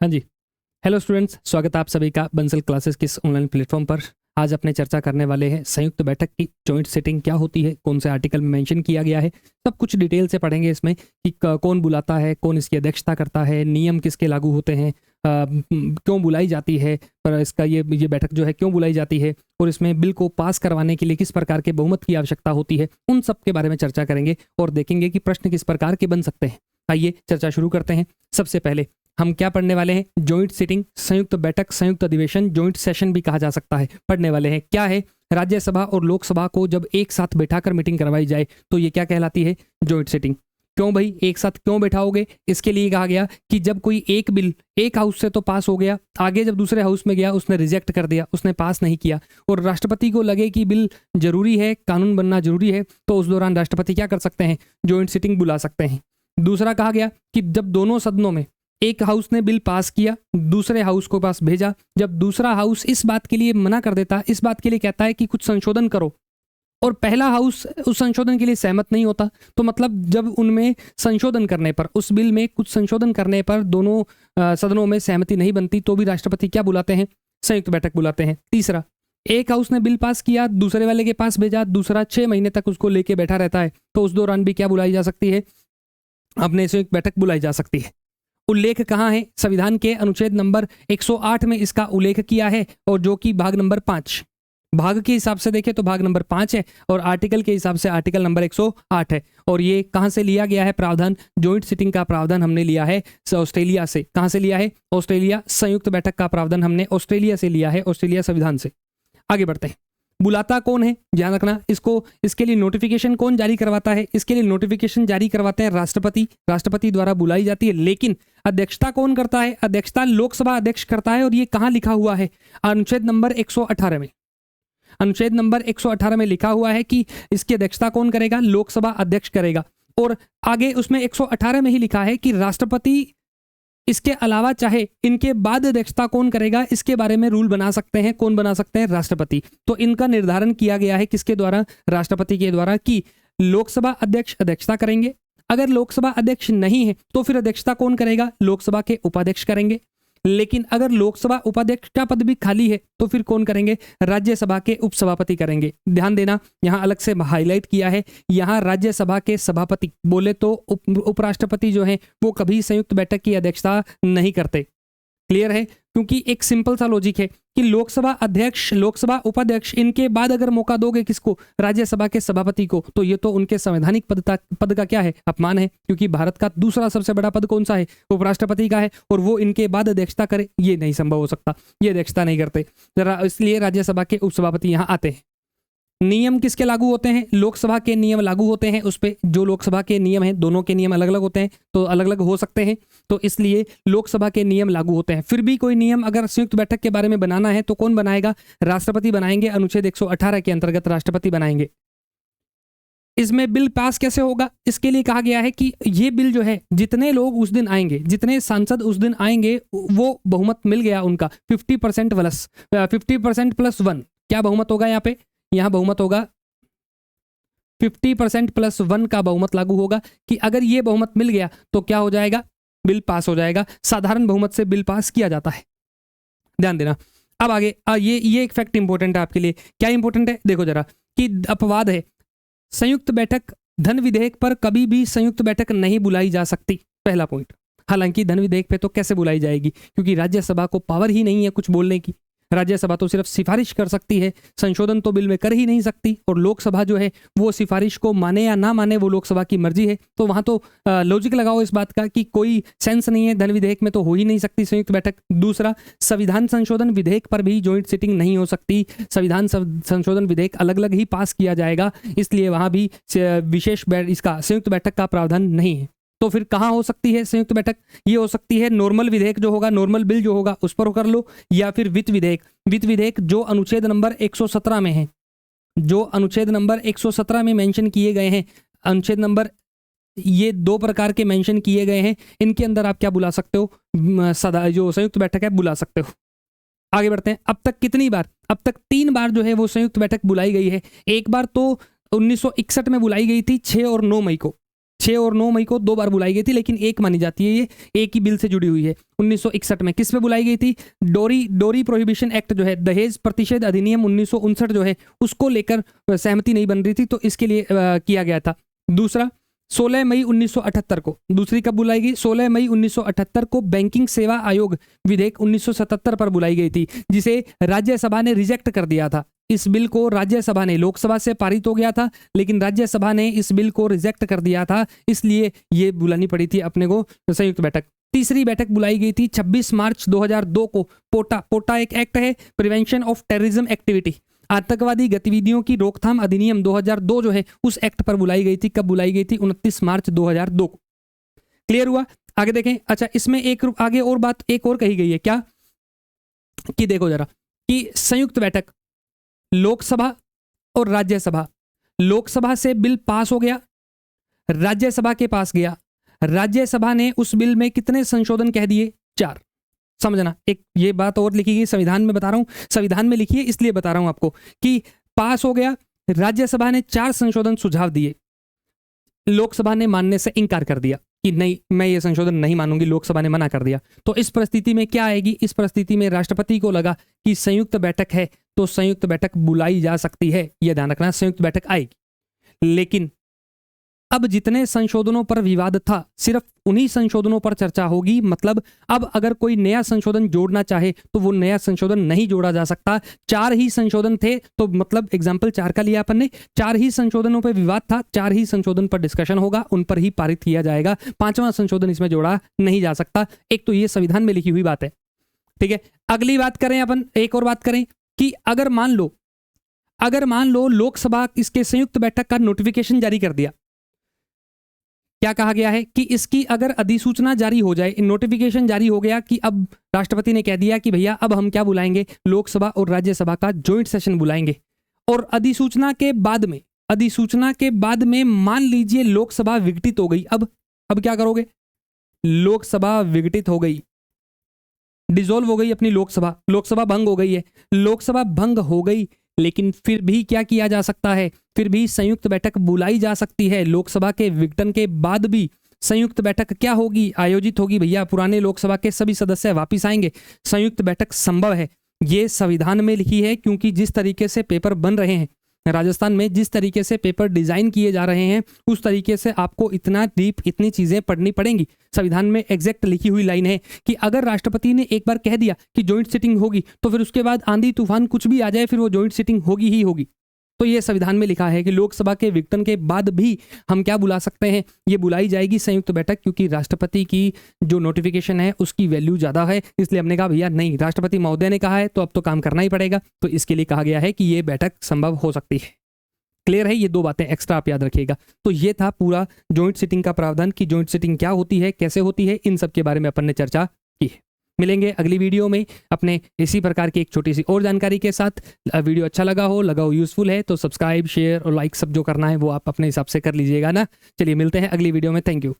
हाँ जी। Hello students, स्वागत है आप सभी का बंसल क्लासेस के इस ऑनलाइन प्लेटफॉर्म पर। आज अपने चर्चा करने वाले हैं संयुक्त बैठक की जॉइंट सिटिंग क्या होती है, कौन से आर्टिकल में मेंशन किया गया है, सब कुछ डिटेल से पढ़ेंगे इसमें कि कौन बुलाता है, कौन इसकी अध्यक्षता करता है, नियम किसके लागू होते हैं, क्यों बुलाई जाती है, पर इसका ये बैठक जो है क्यों बुलाई जाती है, और इसमें बिल को पास करवाने के लिए किस प्रकार के बहुमत की आवश्यकता होती है, उन सब के बारे में चर्चा करेंगे और देखेंगे कि प्रश्न किस प्रकार के बन सकते हैं। आइए चर्चा शुरू करते हैं। सबसे पहले हम क्या पढ़ने वाले हैं? जॉइंट सिटिंग, संयुक्त बैठक, संयुक्त अधिवेशन, जॉइंट सेशन भी कहा जा सकता है। पढ़ने वाले हैं क्या है? राज्यसभा और लोकसभा को जब एक साथ बैठाकर मीटिंग करवाई जाए तो ये क्या कहलाती है? Joint sitting. क्यों भाई एक साथ क्यों बैठाओगे? इसके लिए कहा गया कि जब कोई एक बिल एक हाउस से तो पास हो गया, आगे जब दूसरे हाउस में गया उसने रिजेक्ट कर दिया, उसने पास नहीं किया, और राष्ट्रपति को लगे कि बिल जरूरी है, कानून बनना जरूरी है, तो उस दौरान राष्ट्रपति क्या कर सकते हैं? जॉइंट सिटिंग बुला सकते हैं। दूसरा कहा गया कि जब दोनों सदनों में एक हाउस ने बिल पास किया, दूसरे हाउस को पास भेजा, जब दूसरा हाउस इस बात के लिए मना कर देता, इस बात के लिए कहता है कि कुछ संशोधन करो, और पहला हाउस उस संशोधन के लिए सहमत नहीं होता, तो मतलब जब उनमें संशोधन करने पर, उस बिल में कुछ संशोधन करने पर दोनों सदनों में सहमति नहीं बनती, तो भी राष्ट्रपति क्या बुलाते हैं? संयुक्त बैठक बुलाते हैं। तीसरा, एक हाउस ने बिल पास किया, दूसरे वाले के पास भेजा, दूसरा 6 महीने तक उसको लेके बैठा रहता है, तो उस दौरान भी क्या बुलाई जा सकती है? अपने संयुक्त बैठक बुलाई जा सकती है। उल्लेख कहाँ है? संविधान के अनुच्छेद नंबर 108 में इसका उल्लेख किया है, और जो कि भाग नंबर 5, भाग के हिसाब से देखें तो भाग नंबर 5 है, और आर्टिकल के हिसाब से आर्टिकल नंबर 108 है। और ये कहाँ से लिया गया है प्रावधान? जॉइंट सिटिंग का प्रावधान हमने लिया है ऑस्ट्रेलिया से। कहाँ से लिया है? ऑस्ट्रेलिया। संयुक्त बैठक का प्रावधान हमने ऑस्ट्रेलिया से लिया है, ऑस्ट्रेलिया संविधान से। आगे बढ़ते हैं। बुलाता कौन है? ध्यान रखना इसको। इसके लिए नोटिफिकेशन कौन जारी करवाता है? इसके लिए नोटिफिकेशन जारी करवाते हैं राष्ट्रपति। राष्ट्रपति द्वारा बुलाई जाती है, लेकिन अध्यक्षता कौन करता है? अध्यक्षता लोकसभा अध्यक्ष करता है, और ये कहां लिखा हुआ है? अनुच्छेद नंबर 118 में। अनुच्छेद नंबर 118 में लिखा हुआ है कि इसकी अध्यक्षता कौन करेगा? लोकसभा अध्यक्ष करेगा। और आगे उसमें 118 में ही लिखा है कि राष्ट्रपति इसके अलावा चाहे इनके बाद अध्यक्षता कौन करेगा, इसके बारे में रूल बना सकते हैं। कौन बना सकते हैं? राष्ट्रपति। तो इनका निर्धारण किया गया है किसके द्वारा? राष्ट्रपति के द्वारा, कि लोकसभा अध्यक्ष अध्यक्षता करेंगे। अगर लोकसभा अध्यक्ष नहीं है तो फिर अध्यक्षता कौन करेगा? लोकसभा के उपाध्यक्ष करेंगे। लेकिन अगर लोकसभा उपाध्यक्ष का पद भी खाली है तो फिर कौन करेंगे? राज्यसभा के उपसभापति करेंगे। ध्यान देना, यहां अलग से हाईलाइट किया है, यहां राज्यसभा के सभापति बोले तो उपराष्ट्रपति जो है वो कभी संयुक्त बैठक की अध्यक्षता नहीं करते। क्लियर है? क्योंकि एक सिंपल सा लॉजिक है कि लोकसभा अध्यक्ष, लोकसभा उपाध्यक्ष, इनके बाद अगर मौका दोगे किसको? राज्यसभा के सभापति को, तो ये तो उनके संवैधानिक पद का क्या है? अपमान है। क्योंकि भारत का दूसरा सबसे बड़ा पद कौन सा है? उपराष्ट्रपति का है, और वो इनके बाद अध्यक्षता करे, ये नहीं संभव हो सकता। ये अध्यक्षता नहीं करते, इसलिए राज्यसभा के उपसभापति यहाँ आते हैं। नियम किसके लागू होते हैं? लोकसभा के नियम लागू होते हैं उस पर। जो लोकसभा के नियम हैं, दोनों के नियम अलग अलग होते हैं, तो अलग अलग हो सकते हैं, तो इसलिए लोकसभा के नियम लागू होते हैं। फिर भी कोई नियम अगर संयुक्त बैठक के बारे में बनाना है तो कौन बनाएगा? राष्ट्रपति बनाएंगे। अनुच्छेद 118 के अंतर्गत राष्ट्रपति बनाएंगे। इसमें बिल पास कैसे होगा? इसके लिए कहा गया है कि ये बिल जो है, जितने लोग उस दिन आएंगे, जितने सांसद उस दिन आएंगे, वो बहुमत मिल गया उनका 50% प्लस 50% प्लस 1। क्या बहुमत होगा यहाँ पे? यहाँ बहुमत होगा 50% प्लस 1 का बहुमत लागू होगा, कि अगर ये बहुमत मिल गया तो क्या हो जाएगा? बिल पास हो जाएगा। साधारण बहुमत से बिल पास किया जाता है। ध्यान देना। अब आगे ये एक फैक्ट इंपॉर्टेंट है आपके लिए। क्या इंपॉर्टेंट है? देखो जरा, कि अपवाद है, संयुक्त बैठक, धन विधेयक पर कभी भी संयुक्त बैठक नहीं बुलाई जा सकती। पहला पॉइंट। हालांकि धन विधेयक पे तो कैसे बुलाई जाएगी, क्योंकि राज्यसभा को पावर ही नहीं है कुछ बोलने की। राज्यसभा तो सिर्फ सिफारिश कर सकती है, संशोधन तो बिल में कर ही नहीं सकती, और लोकसभा जो है वो सिफारिश को माने या ना माने वो लोकसभा की मर्जी है। तो वहां तो लॉजिक लगाओ इस बात का कि कोई सेंस नहीं है, धन विधेयक में तो हो ही नहीं सकती संयुक्त बैठक। दूसरा, संविधान संशोधन विधेयक पर भी जॉइंट सिटिंग नहीं हो सकती। संविधान संशोधन विधेयक अलग अलग ही पास किया जाएगा, इसलिए वहां भी विशेष इसका संयुक्त बैठक का प्रावधान नहीं है। तो फिर कहाँ हो सकती है संयुक्त बैठक? ये हो सकती है नॉर्मल विधेयक जो होगा, नॉर्मल बिल जो होगा उस पर कर लो, या फिर वित्त विधेयक। वित्त विधेयक जो अनुच्छेद नंबर 117 में है, जो अनुच्छेद नंबर 117 में मेंशन किए गए हैं, अनुच्छेद नंबर ये 2 प्रकार के मेंशन किए गए हैं, इनके अंदर आप क्या बुला सकते हो? सदा जो संयुक्त बैठक है बुला सकते हो। आगे बढ़ते हैं। अब तक कितनी बार? अब तक 3 बार जो है वो संयुक्त बैठक बुलाई गई है। एक बार तो 1961 में बुलाई गई थी, 6 और 9 मई को। 6 और 9 मई को 2 बार बुलाई गई थी, लेकिन एक मानी जाती है, ये एक ही बिल से जुड़ी हुई है। 1961 में किस पे बुलाई गई थी? डोरी प्रोहिबिशन एक्ट जो है, दहेज प्रतिषेध अधिनियम 1959 जो है, उसको लेकर सहमति नहीं बन रही थी, तो इसके लिए किया गया था। दूसरा 16 मई 1978 को, दूसरी कब बुलाई गई? 16 मई 1978 को बैंकिंग सेवा आयोग विधेयक 1977 पर बुलाई गई थी, जिसे राज्यसभा ने रिजेक्ट कर दिया था। इस बिल को राज्यसभा ने, लोकसभा से पारित हो गया था, लेकिन राज्यसभा ने इस बिल को रिजेक्ट कर दिया था, इसलिए ये बुलानी पड़ी थी अपने को संयुक्त बैठक। तीसरी बैठक बुलाई गई थी 26 मार्च 2002 को। पोटा एक एक्ट है, प्रिवेंशन ऑफ टेररिज्म एक्टिविटी, आतंकवादी गतिविधियों की रोकथाम अधिनियम 2002 जो है, उस एक्ट पर बुलाई गई थी। कब बुलाई गई थी? 29 मार्च 2002 को। क्लियर हुआ? आगे देखें। अच्छा, इसमें एक आगे और बात एक और कही गई है, क्या कि देखो जरा, कि संयुक्त बैठक लोकसभा और राज्यसभा, लोकसभा से बिल पास हो गया, राज्यसभा के पास गया, राज्यसभा ने उस बिल में कितने संशोधन कह दिए? 4। समझना, एक ये बात और लिखी गई संविधान में, बता रहा हूं संविधान में लिखी है इसलिए बता रहा हूं आपको, कि पास हो गया, राज्यसभा ने 4 संशोधन सुझाव दिए, लोकसभा ने मानने से इनकार कर दिया कि नहीं, मैं ये संशोधन नहीं मानूंगी, लोकसभा ने मना कर दिया। तो इस परिस्थिति में क्या आएगी? इस परिस्थिति में राष्ट्रपति को लगा कि संयुक्त बैठक है, तो संयुक्त बैठक बुलाई जा सकती है, यह ध्यान रखना, संयुक्त बैठक आएगी। लेकिन अब जितने संशोधनों पर विवाद था, सिर्फ उन्हीं संशोधनों पर चर्चा होगी। मतलब अब अगर कोई नया संशोधन जोड़ना चाहे तो वो नया संशोधन नहीं जोड़ा जा सकता। 4 ही संशोधन थे, तो मतलब एग्जाम्पल 4 का लिया अपन ने, 4 ही संशोधनों पर विवाद था, 4 ही संशोधन पर डिस्कशन होगा, उन पर ही पारित किया जाएगा, 5वां संशोधन इसमें जोड़ा नहीं जा सकता। एक तो ये संविधान में लिखी हुई बात है, ठीक है। अगली बात करें अपन, एक और बात करें कि अगर मान लो लोकसभा इसके संयुक्त बैठक का नोटिफिकेशन जारी कर दिया, क्या कहा गया है कि इसकी अगर अधिसूचना जारी हो जाए, नोटिफिकेशन जारी हो गया कि अब राष्ट्रपति ने कह दिया कि भैया अब हम क्या बुलाएंगे, लोकसभा और राज्यसभा का जॉइंट सेशन बुलाएंगे, और अधिसूचना के बाद में मान लीजिए लोकसभा विघटित हो गई, अब क्या करोगे? लोकसभा विघटित हो गई, डिसॉल्व हो गई अपनी लोकसभा भंग हो गई है, लोकसभा भंग हो गई, लेकिन फिर भी क्या किया जा सकता है? फिर भी संयुक्त बैठक बुलाई जा सकती है। लोकसभा के विघटन के बाद भी संयुक्त बैठक क्या होगी? आयोजित होगी भैया, पुराने लोकसभा के सभी सदस्य वापिस आएंगे, संयुक्त बैठक संभव है। ये संविधान में लिखी है, क्योंकि जिस तरीके से पेपर बन रहे हैं राजस्थान में, जिस तरीके से पेपर डिजाइन किए जा रहे हैं, उस तरीके से आपको इतना डीप इतनी चीजें पढ़नी पड़ेंगी। संविधान में एग्जैक्ट लिखी हुई लाइन है कि अगर राष्ट्रपति ने एक बार कह दिया कि जॉइंट सिटिंग होगी, तो फिर उसके बाद आंधी तूफान कुछ भी आ जाए, फिर वो जॉइंट सिटिंग होगी ही होगी। तो ये संविधान में लिखा है कि लोकसभा के विघटन के बाद भी हम क्या बुला सकते हैं? ये बुलाई जाएगी संयुक्त बैठक, क्योंकि राष्ट्रपति की जो नोटिफिकेशन है उसकी वैल्यू ज्यादा है। इसलिए हमने कहा भैया नहीं, राष्ट्रपति महोदय ने कहा है तो अब तो काम करना ही पड़ेगा, तो इसके लिए कहा गया है कि ये बैठक संभव हो सकती है। क्लियर है? ये 2 बातें एक्स्ट्रा आप याद रखिएगा। तो ये था पूरा जॉइंट सिटिंग का प्रावधान कि जॉइंट सिटिंग क्या होती है, कैसे होती है, इन सब के बारे में अपन ने चर्चा की है। मिलेंगे अगली वीडियो में अपने इसी प्रकार की एक छोटी सी और जानकारी के साथ। वीडियो अच्छा लगा हो यूजफुल है तो सब्सक्राइब, शेयर और लाइक सब जो करना है वो आप अपने हिसाब से कर लीजिएगा ना। चलिए मिलते हैं अगली वीडियो में। Thank you.